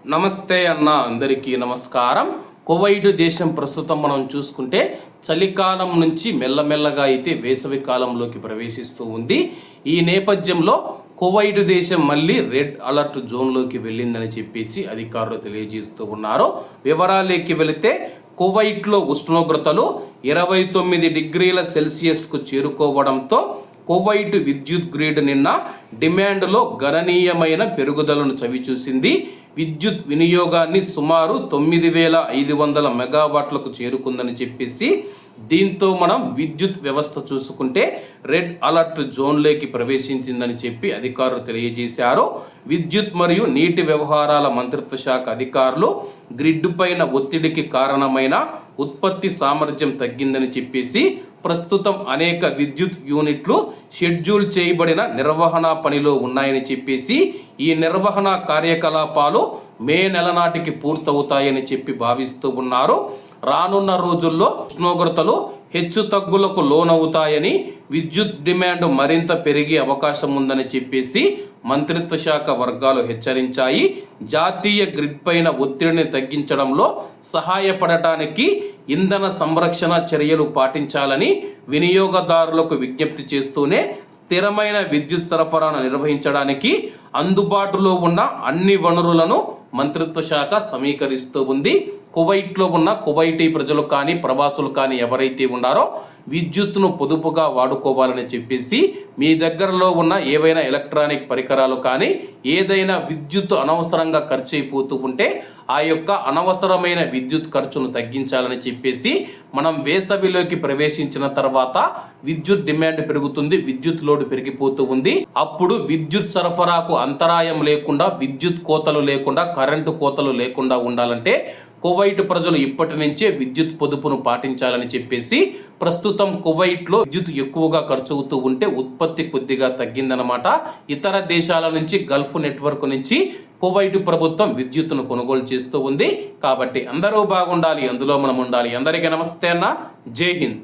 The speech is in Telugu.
నమస్తే అన్న, అందరికీ నమస్కారం. కువైట్ దేశం ప్రస్తుతం మనం చూసుకుంటే చలికాలం నుంచి మెల్లమెల్లగా అయితే వేసవి కాలంలోకి ప్రవేశిస్తూ ఉంది. ఈ నేపథ్యంలో కువైట్ దేశం మళ్ళీ రెడ్ అలర్ట్ జోన్లోకి వెళ్ళిందని చెప్పేసి అధికారులు తెలియజేస్తూ ఉన్నారు. వివరాలకి వెళితే కువైట్లో ఉష్ణోగ్రతలు 29 డిగ్రీల సెల్సియస్కు చేరుకోవడంతో కువైట్ విద్యుత్ గ్రిడ్ నిన్న డిమాండ్లో గణనీయమైన పెరుగుదలను చవిచూసింది. విద్యుత్ వినియోగాన్ని సుమారు 9,500 మెగావాట్లకు చేరుకుందని చెప్పేసి దీంతో మనం విద్యుత్ వ్యవస్థ చూసుకుంటే రెడ్ అలర్ట్ జోన్లోకి ప్రవేశించిందని చెప్పి అధికారులు తెలియజేశారు. విద్యుత్ మరియు నీటి వ్యవహారాల మంత్రిత్వ శాఖ అధికారులు గ్రిడ్ పైన ఒత్తిడికి కారణమైన ఉత్పత్తి సామర్థ్యం తగ్గిందని చెప్పేసి ప్రస్తుతం అనేక విద్యుత్ యూనిట్లు షెడ్యూల్ చేయబడిన నిర్వహణ పనిలో ఉన్నాయని చెప్పేసి ఈ నిర్వహణ కార్యకలాపాలు మే నెల నాటికి పూర్తవుతాయని చెప్పి భావిస్తూ ఉన్నారు. రానున్న రోజుల్లో ఉష్ణోగ్రతలు హెచ్చు తగ్గులకు లోనవుతాయని, విద్యుత్ డిమాండ్ మరింత పెరిగే అవకాశం ఉందని చెప్పేసి మంత్రిత్వ శాఖ వర్గాలు హెచ్చరించాయి. జాతీయ గ్రిడ్ పైన ఒత్తిడిని తగ్గించడంలో సహాయపడటానికి ఇంధన సంరక్షణ చర్యలు పాటించాలని వినియోగదారులకు విజ్ఞప్తి చేస్తూనే స్థిరమైన విద్యుత్ సరఫరాను నిర్వహించడానికి అందుబాటులో ఉన్న అన్ని వనరులను మంత్రిత్వ శాఖ సమీకరిస్తూ ఉంది. కువైట్లో ఉన్న కువైటీ ప్రజలు కానీ ప్రవాసులు కానీ ఎవరైతే ఉన్నారో విద్యుత్తును పొదుపుగా వాడుకోవాలని చెప్పేసి మీ దగ్గరలో ఉన్న ఏవైనా ఎలక్ట్రానిక్ పరికరాలు కానీ ఏదైనా విద్యుత్ అనవసరంగా ఖర్చు అయిపోతూ ఉంటే ఆ యొక్క అనవసరమైన విద్యుత్ ఖర్చును తగ్గించాలని చెప్పేసి మనం వేసవిలోకి ప్రవేశించిన తర్వాత విద్యుత్ డిమాండ్ పెరుగుతుంది, విద్యుత్ లోడ్ పెరిగిపోతూ ఉంది. అప్పుడు విద్యుత్ సరఫరాకు అంతరాయం లేకుండా, విద్యుత్ కోతలు లేకుండా, కరెంటు కోతలు లేకుండా ఉండాలంటే కువైట్ ప్రజలు ఇప్పటి నుంచే విద్యుత్ పొదుపును పాటించాలని చెప్పేసి ప్రస్తుతం కువైట్లో విద్యుత్ ఎక్కువగా ఖర్చు అవుతూ ఉంటే ఉత్పత్తి కొద్దిగా తగ్గిందనమాట. ఇతర దేశాల నుంచి గల్ఫ్ నెట్వర్క్ నుంచి కువైట్ ప్రభుత్వం విద్యుత్తును కొనుగోలు చేస్తూ ఉంది. కాబట్టి అందరూ బాగుండాలి, అందులో మనం ఉండాలి. అందరికీ నమస్తే అన్న, జై హింద్.